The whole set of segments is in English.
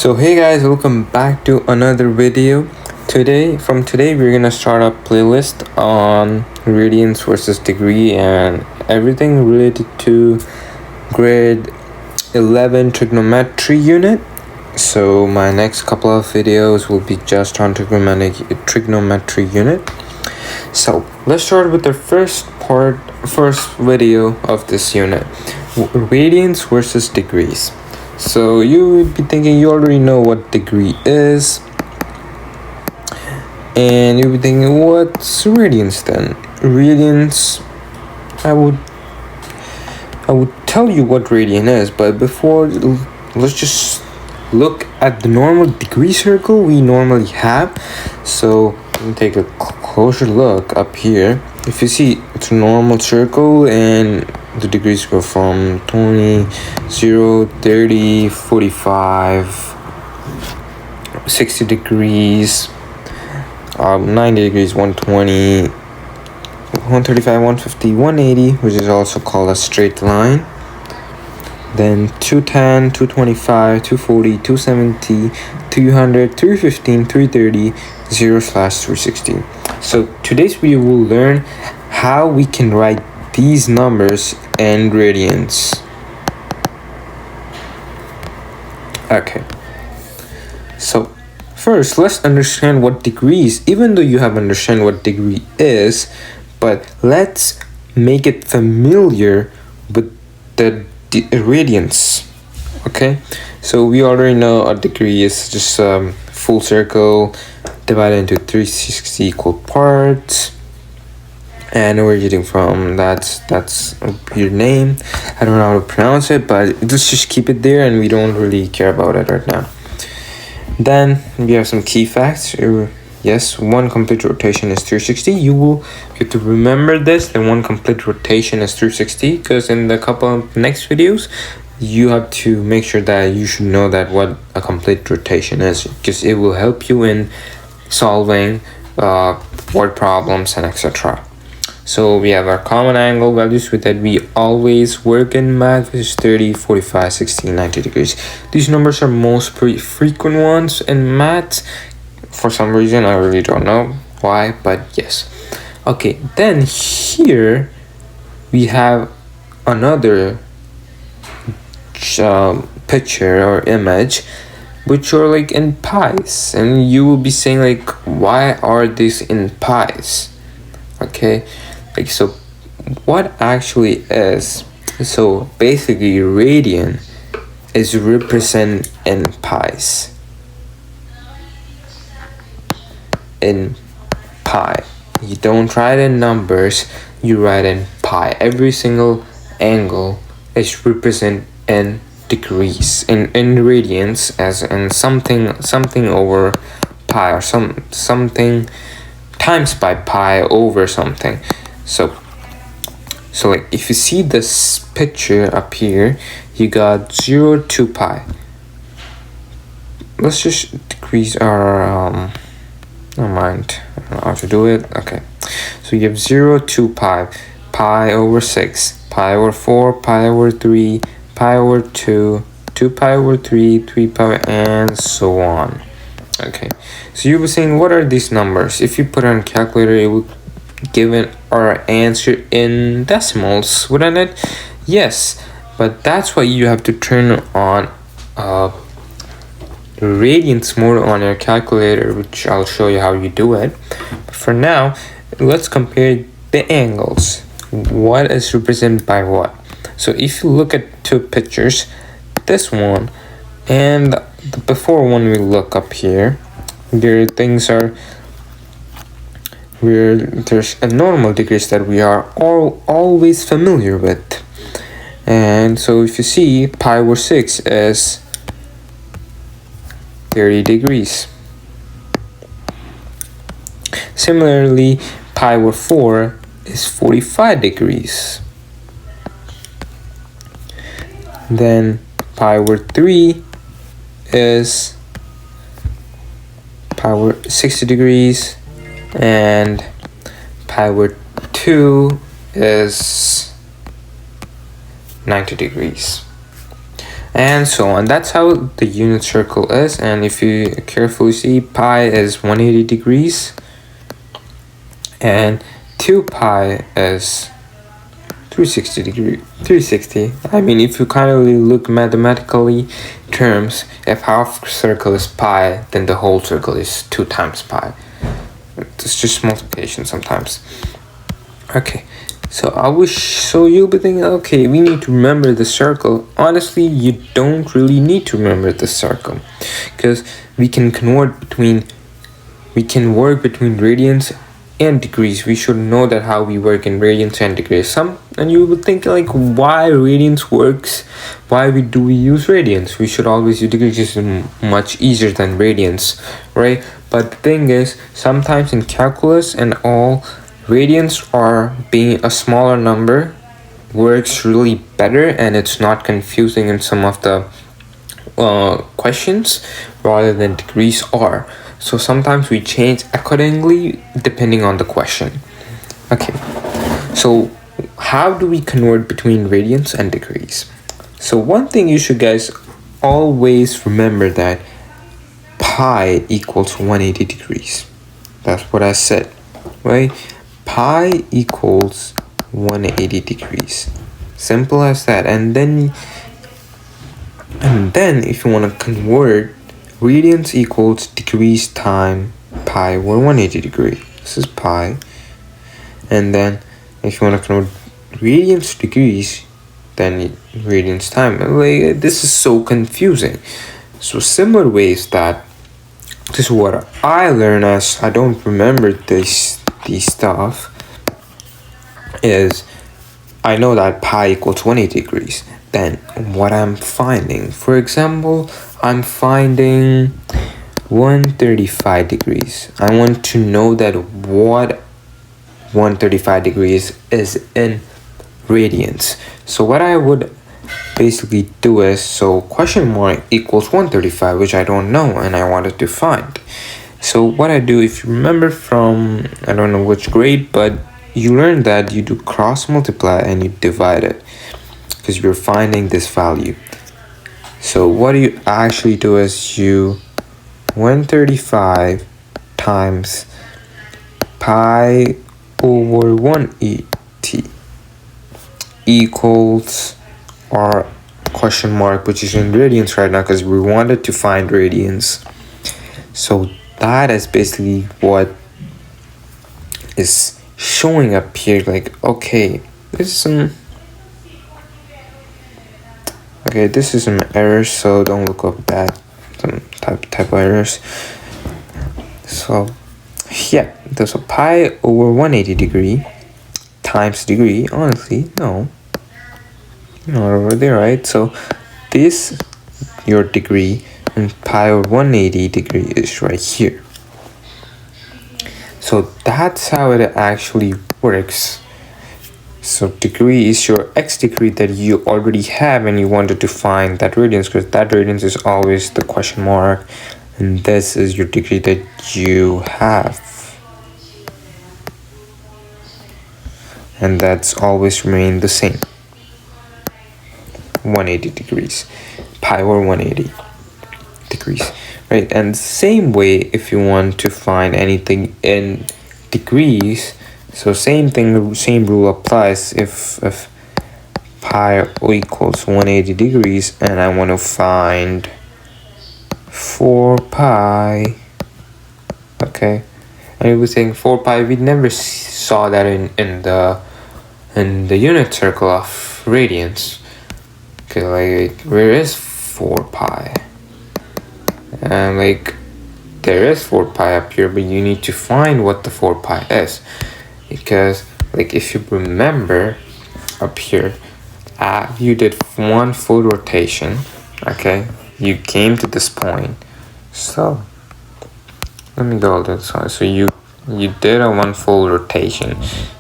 So hey guys, welcome back to another video. Today we're gonna start a playlist on radians versus degree and everything related to grade 11 trigonometry unit. So my next couple of videos will be just on trigonometry unit. So let's start with the first video of this unit, radians versus degrees. So you would be thinking you already know what degree is, and you'll be thinking, what's radians then? Radians, I would tell you what radian is, but before, let's just look at the normal degree circle we normally have. So let me take a closer look up here. If you see, it's a normal circle and the degrees go from 20, 0, 30, 45, 60 degrees, 90 degrees, 120, 135, 150, 180, which is also called a straight line. Then 210, 225, 240, 270, 300, 315, 330, 0/360. So today's video will learn how we can write these numbers in radians. Okay, so first let's understand what degree is, even though you have understand what degree is, but let's make it familiar with the radians. Okay, so we already know a degree is just a full circle divided into 360 equal parts, and we're getting from that's a weird name, I don't know how to pronounce it, but let's just keep it there and we don't really care about it right now. Then we have some key facts. Yes, one complete rotation is 360. You will get to remember this, that one complete rotation is 360, because in the couple of next videos you have to make sure that you should know that what a complete rotation is, because it will help you in solving word problems and etc. So we have our common angle values with that we always work in math, which is 30, 45, 60, 90 degrees. These numbers are most pretty frequent ones in math. For some reason, I really don't know why, but yes. Okay, then here we have another picture or image, which are like in pies, and you will be saying like, why are these in pies? Okay, like, so what actually is, so basically radian is represented in pies. In pi, you don't write in numbers, you write in pi. Every single angle is represented in degrees, in radians, as in something over pi, or something times by pi over something. So like, if you see this picture up here, you got 0 to pi. Let's just decrease our never mind, I don't know how to do it. Okay, so you have 0 to pi, pi over 6, pi over 4, pi over 3, pi over 2, 2 pi over 3, 3 pi, and so on. Okay, so you were saying, what are these numbers? If you put on a calculator, it would give our answer in decimals, wouldn't it? Yes, but that's why you have to turn on radians mode on your calculator, which I'll show you how you do it. But for now, let's compare the angles. What is represented by what? So if you look at two pictures, this one and the before one, we look up here, there things are where there's a normal degrees that we are always familiar with. And so if you see, pi over 6 is 30 degrees. Similarly, pi over 4 is 45 degrees. Then pi over 3 is pi over 60 degrees, and pi over 2 is 90 degrees. and so on. That's how the unit circle is. And if you carefully see, pi is 180 degrees and 2 pi is 360. I mean, if you kind of look mathematically terms, if half circle is pi, then the whole circle is 2 times pi. It's just multiplication sometimes. Okay, so you'll be thinking, okay, we need to remember the circle. Honestly, you don't really need to remember the circle, because we can work between radians and degrees. We should know that how we work in radians and degrees. And you would think like, why radians works? Why do we use radians? We should always use degrees. It's much easier than radians, right? But the thing is, sometimes in calculus and all, radians are being a smaller number works really better, and it's not confusing in some of the questions, rather than degrees are. So sometimes we change accordingly depending on the question. Okay, so how do we convert between radians and degrees? So one thing you should guys always remember, that pi equals 180 degrees. That's what I said, right? Pi equals 180 degrees. Simple as that. And then if you want to convert, radians equals degrees times pi over 180 degree. This is pi. And then if you want to convert radians to degrees, then radians time. Like, this is so confusing. So similar ways that this is what I learned, as I don't remember these stuff, is I know that pi equals 180 degrees. Then what I'm finding, for example, I'm finding 135 degrees. I want to know that what 135 degrees is in radians. So what I would basically do is, so question mark equals 135, which I don't know and I wanted to find. So what I do, if you remember from, I don't know which grade, but you learned that you do cross multiply and you divide it, because you're finding this value. So what you actually do is you 135 times pi over 180 equals our question mark, which is in radians right now because we wanted to find radians. So that is basically what is showing up here. Like, okay, this is some errors, so don't look up that, some type of errors. So yeah, there's a pi over 180 degree times degree. Honestly, no, not over there, right? So this, your degree, and pi over 180 degree is right here. So that's how it actually works. So degree is your x degree that you already have and you wanted to find that radians, because that radians is always the question mark, and this is your degree that you have, and that's always remain the same, 180 degrees, pi over 180 degrees, right? And same way, if you want to find anything in degrees, so same thing, same rule applies. If pi equals 180 degrees and I want to find 4 pi, okay, and you were saying 4 pi, we never saw that in the unit circle of radians. Okay, like, where is 4 pi? And like, there is 4 pi up here, but you need to find what the 4 pi is. Because like, if you remember up here, you did one full rotation, okay, you came to this point. So let me go this side. So you did a one full rotation,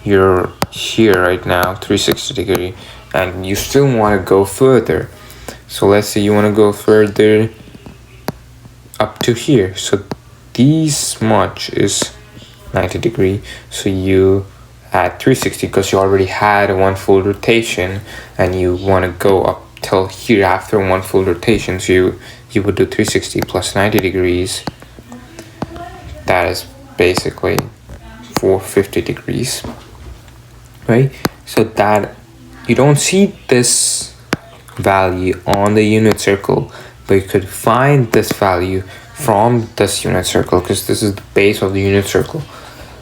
you're here right now, 360 degree, and you still want to go further. So let's say you want to go further up to here. So this much is 90 degree, so you add 360 because you already had one full rotation and you want to go up till here after one full rotation. So you would do 360 plus 90 degrees. That is basically 450 degrees, right? So that you don't see this value on the unit circle, but you could find this value from this unit circle, because this is the base of the unit circle.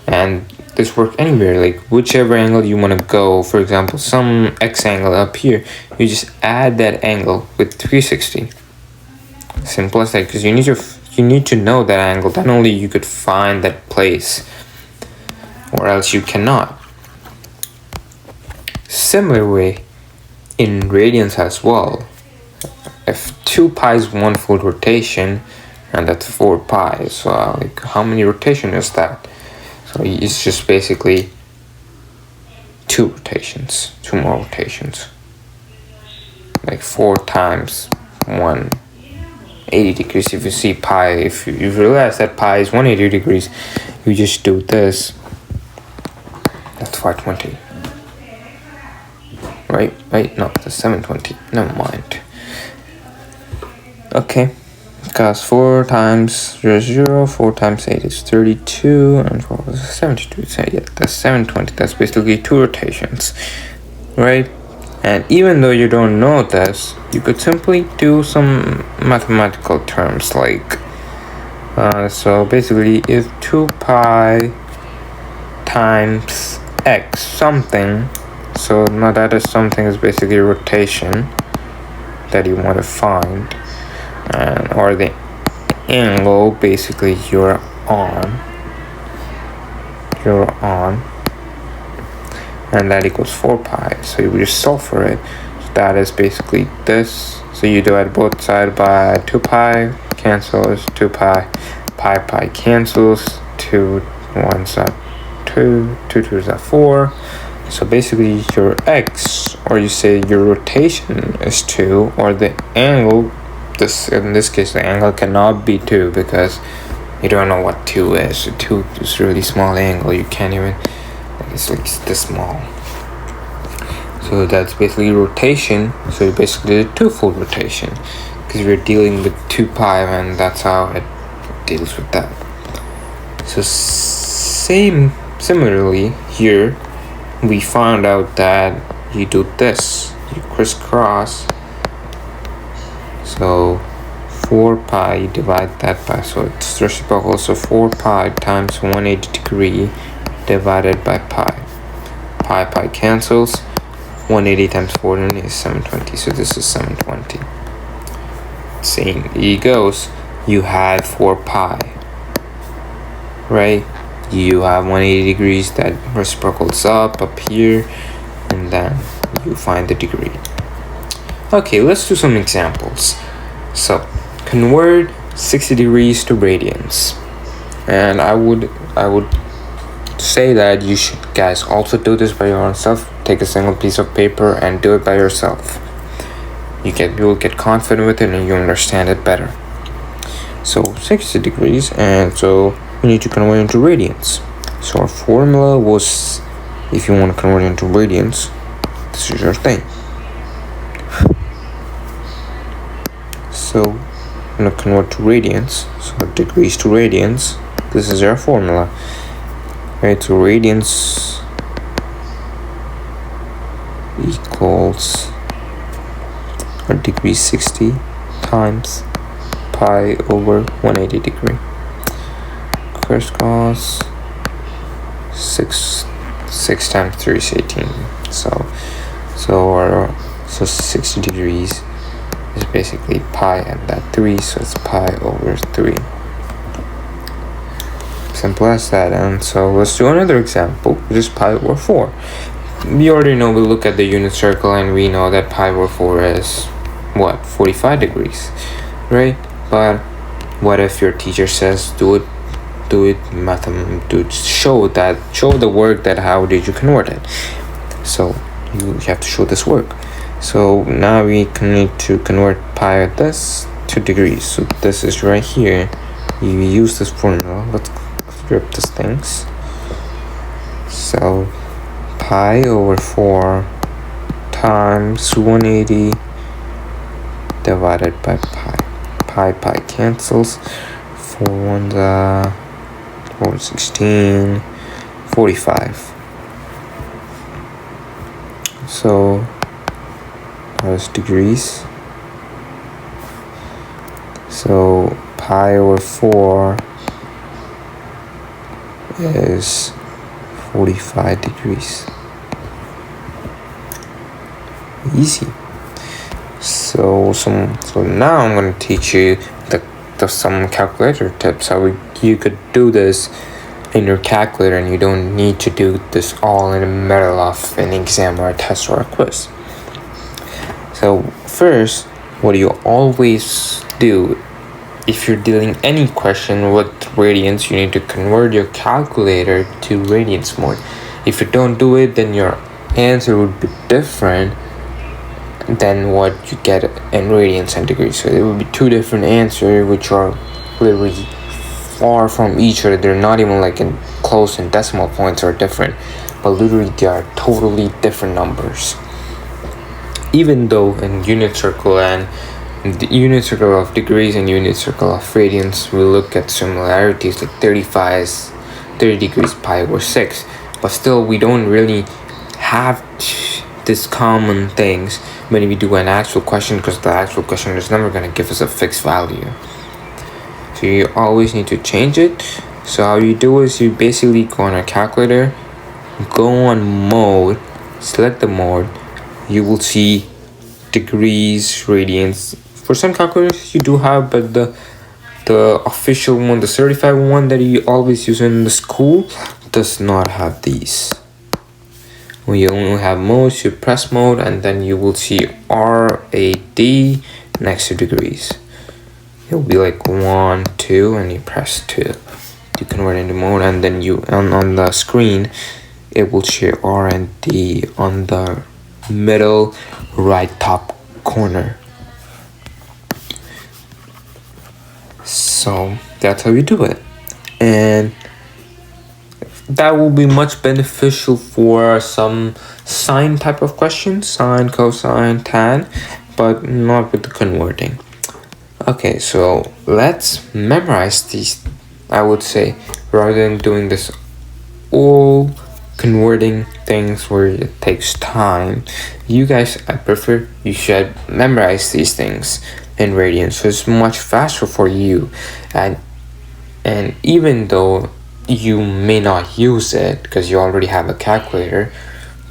And this works anywhere, like whichever angle you want to go. For example, some x angle up here, you just add that angle with 360. Simple as that, because you need to know that angle, then only you could find that place, or else you cannot. Similar way in radians as well. If 2 pi is one full rotation, and that's 4 pi, so like how many rotation is that? So it's just basically 2 rotations, 2 more rotations, like 4 times 180 degrees. If you see pi, if you realize that pi is 180 degrees, you just do this. That's 520. Right, no, that's 720. Never mind. Okay, because 4 times 0 is 0, 4 times 8 is 32, and 4 is 72. So yeah, that's 720. That's basically 2 rotations, right? And even though you don't know this, you could simply do some mathematical terms like, so basically if 2 pi times x something, so now that is something is basically rotation that you want to find, and or the angle basically you're on, and that equals 4 pi. So you just solve for it. So that is basically this. So you divide both sides by 2 pi, cancels 2 pi, pi cancels, 2 1s are 2, 2 2s are 4. So basically your x, or you say your rotation is 2, or the angle, in this case the angle cannot be 2 because you don't know what 2 is. So 2 is really small angle, you can't even, it's like this small. So that's basically rotation. So you basically did 2 full rotation, because we're dealing with 2 pi, and that's how it deals with that. So similarly here, we found out that you do this, you crisscross. So 4 pi, you divide that by, so it's reciprocal, so 4 pi times 180 degree divided by pi. Pi cancels, 180 times 4 is 720, so this is 720. Same, it goes, you had 4 pi, right? You have 180 degrees that reciprocals up here, and then you find the degree. Okay, let's do some examples. So convert 60 degrees to radians, and I would say that you should guys also do this by yourself. Take a single piece of paper and do it by yourself. You'll get confident with it, and you understand it better. So 60 degrees, and so we need to convert into radians. So our formula was, if you want to convert into radians, this is your thing. So I'm going to convert to radians, so degrees to radians. This is our formula. Right, so radians equals our degree 60 times pi over 180 degree. Crisscross 6 times 3 is 18. So 60 degrees is basically pi and that 3, so it's pi over 3. Simple as that. And so let's do another example, which is pi over 4. We already know, we look at the unit circle and we know that pi over 4 is what, 45 degrees, right? But what if your teacher says do it show the work that how did you convert it. So you have to show this work. So now we need to convert pi at this to degrees. So this is right here. You use this formula. Let's strip these things. So pi over 4 times 180 divided by pi. Pi cancels. 4 1s 4 16, 45. So that's degrees. So pi over 4 is 45 degrees. Easy. So now I'm going to teach you some calculator tips, how you could do this in your calculator and you don't need to do this all in the middle of an exam or a test or a quiz. So first, what do you always do if you're dealing any question with radians? You need to convert your calculator to radians mode. If you don't do it, then your answer would be different than what you get in radians and degrees. So there will be two different answers which are literally far from each other. They're not even like in close, and decimal points are different, but literally they are totally different numbers. Even though in unit circle and the unit circle of degrees and unit circle of radians, we look at similarities like 30 degrees pi over 6, but still we don't really have these common things when we do an actual question, because the actual question is never going to give us a fixed value. So you always need to change it. So how you do is you basically go on a calculator, go on mode, select the mode, you will see degrees, radians. For some calculators you do have, but the official one, the certified one that you always use in the school, does not have these. When you only have modes, you press mode and then you will see RAD next to degrees. It will be like 1, 2, and you press 2 to convert into mode, and then you on the screen it will show R and D on the middle right top corner. So that's how you do it, and that will be much beneficial for some sine type of questions, sine, cosine, tan, but not with the converting. Okay, so let's memorize these, I would say, rather than doing this all converting things where it takes time. You guys, I prefer you should memorize these things in radians, so it's much faster for you. And even though you may not use it because you already have a calculator,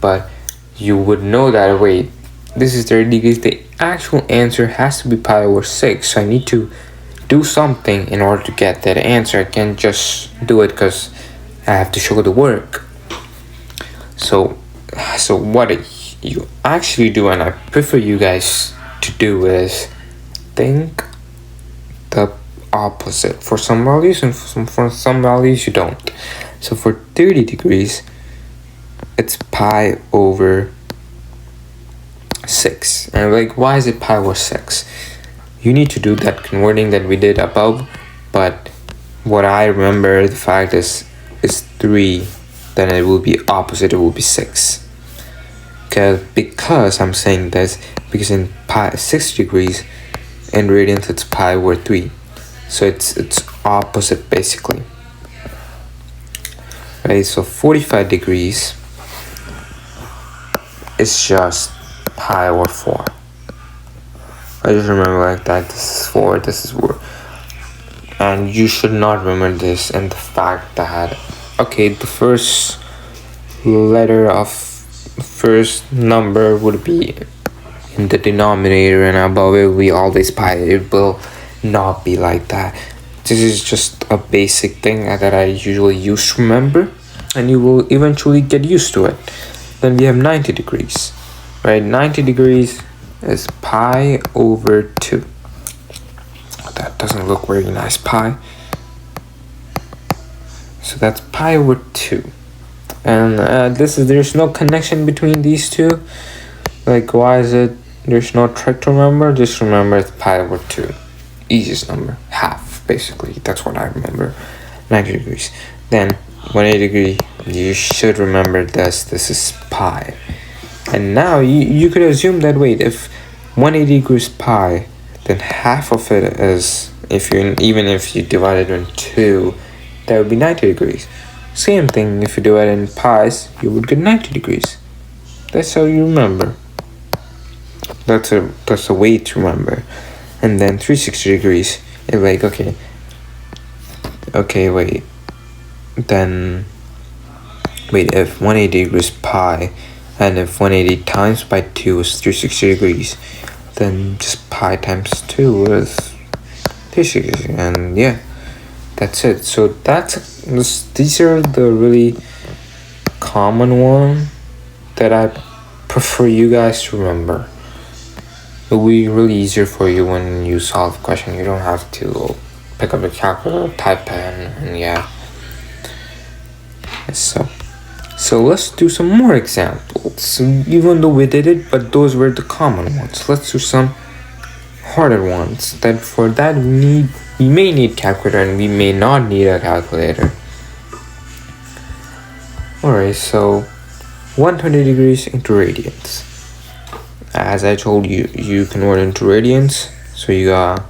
but you would know that, wait, this is 30 degrees, the actual answer has to be pi over 6, so I need to do something in order to get that answer. I can't just do it because I have to show the work. So what you actually do, and I prefer you guys to do, is think the opposite for some values, and for some values you don't. So for 30 degrees it's pi over 6, and like, why is it pi over 6? You need to do that converting that we did above, but what I remember, the fact is 3, then it will be opposite, it will be 6. Because I'm saying this because in pi 6 degrees in radians it's pi over 3, so it's opposite basically, right? So 45 degrees is just pi over 4. I just remember like that. This is 4, this is 4, and you should not remember this. And the fact that, okay, the first letter of first number would be in the denominator, and above it we always pi. It will not be like that. This is just a basic thing that I usually use to remember, and you will eventually get used to it. Then we have 90 degrees, right? 90 degrees is pi over 2. That doesn't look very nice, pi. So that's pi over 2. And there's no connection between these two. Like, why is it there's no trick to remember? Just remember it's pi over 2. Easiest number, half basically. That's what I remember. 90 degrees. Then 180 degree, you should remember this is pi. And now you could assume that, wait, if 180 degrees pi, then half of it is, even if you divide it in 2, that would be 90 degrees. Same thing, if you divide it in pies, you would get 90 degrees. That's how you remember. That's a way to remember. And then 360 degrees, it's like, okay, wait. Then, wait, if 180 degrees pi, and if 180 times by 2 is 360 degrees, then just pi times 2 is 360, and yeah, that's it. So these are the really common one that I prefer you guys to remember. It will be really easier for you when you solve a question. You don't have to pick up a calculator, type in, and yeah. So let's do some more examples. Even though we did it, but those were the common ones. Let's do some harder ones. Then for that we may need calculator and we may not need a calculator. Alright, so 120 degrees into radians. As I told you, you convert into radians. So you got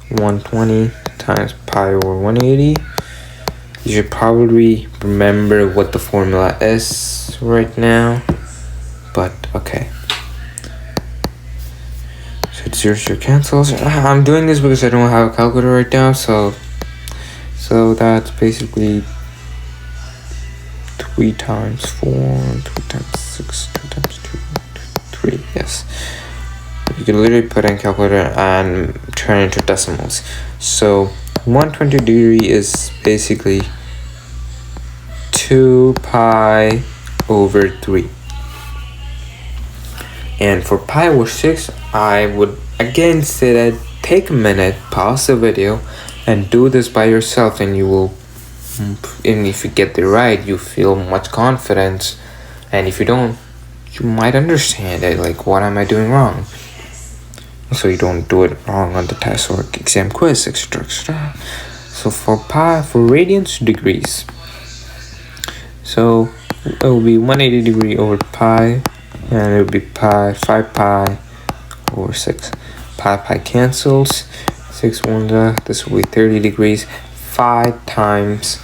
120 times pi over 180. You should probably remember what the formula is right now, but okay. So zero cancels. I'm doing this because I don't have a calculator right now, so that's basically 3 times 4, 3 times 6, 2 times 2, 3, yes. You can literally put in calculator and turn into decimals. So 120 degree is basically 2 pi over 3. And for pi over 6, I would again say that take a minute, pause the video, and do this by yourself, and you will, and if you get it right, you feel much confidence, and if you don't, you might understand it, like, what am I doing wrong? So you don't do it wrong on the test or exam quiz, etc. So for radians, degrees, so it will be 180 degree over pi, and it will be 5 pi over 6. Pi cancels, 6 1, this will be 30 degrees, 5 times,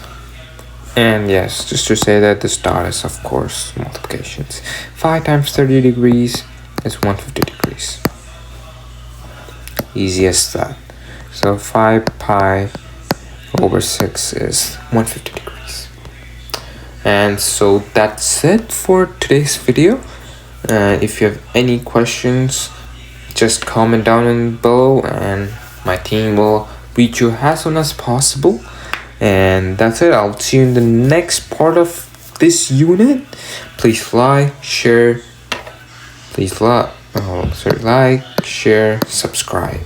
and yes, just to say that this dot is of course multiplications. 5 times 30 degrees is 150 degrees. Easy as that. So 5 pi over 6 is 150 degrees. And so that's it for today's video. If you have any questions, just comment down below and my team will reach you as soon as possible. And that's it. I'll see you in the next part of this unit. Please like, share, subscribe.